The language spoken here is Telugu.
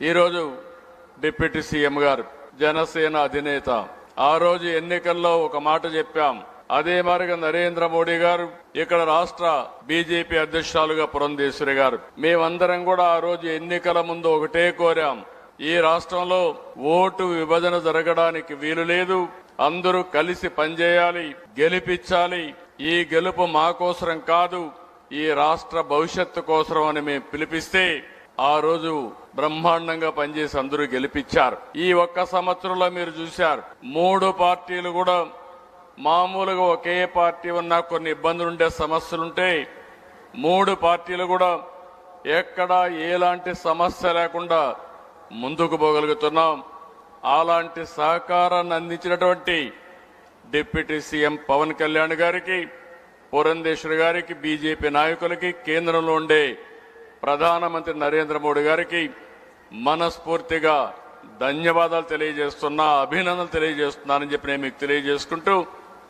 ఈరోజు డిప్యూటీ సీఎం గారు జనసేన అధినేత ఆ రోజు ఎన్నికల్లో ఒక మాట చెప్పాం. అదే మాదిరిగా నరేంద్ర మోడీ గారు ఇక్కడ రాష్ట్ర బీజేపీ అధ్యక్షురాలుగా పురంధేశ్వరి గారు మేమందరం కూడా ఆ రోజు ఎన్నికల ముందు ఒకటే కోరాం. ఈ రాష్ట్రంలో ఓటు విభజన జరగడానికి వీలు లేదు. అందరూ కలిసి పనిచేయాలి, గెలిపించాలి. ఈ గెలుపు మా కోసరం కాదు, ఈ రాష్ట్ర భవిష్యత్తు కోసరం అని మేము పిలిపిస్తే ఆ రోజు బ్రహ్మాండంగా పనిచేసి అందరూ గెలిపించారు. ఈ ఒక్క సంవత్సరంలో మీరు చూశారు 3 పార్టీలు కూడా మామూలుగా ఒకే పార్టీ ఉన్నా కొన్ని ఇబ్బందులుండే సమస్యలుంటే 3 పార్టీలు కూడా ఎక్కడా ఎలాంటి సమస్య లేకుండా ముందుకు పోగలుగుతున్నాం. అలాంటి సహకారాన్ని అందించినటువంటి డిప్యూటీ సీఎం పవన్ కళ్యాణ్ గారికి, పురంధేశ్వరి గారికి, బీజేపీ నాయకులకి, కేంద్రంలో ఉండే ప్రధానమంత్రి నరేంద్ర మోడీ గారికి మనస్ఫూర్తిగా ధన్యవాదాలు తెలియజేస్తున్నా, అభినందనలు తెలియజేస్తున్నానని చెప్పి నేను మీకు తెలియజేసుకుంటూ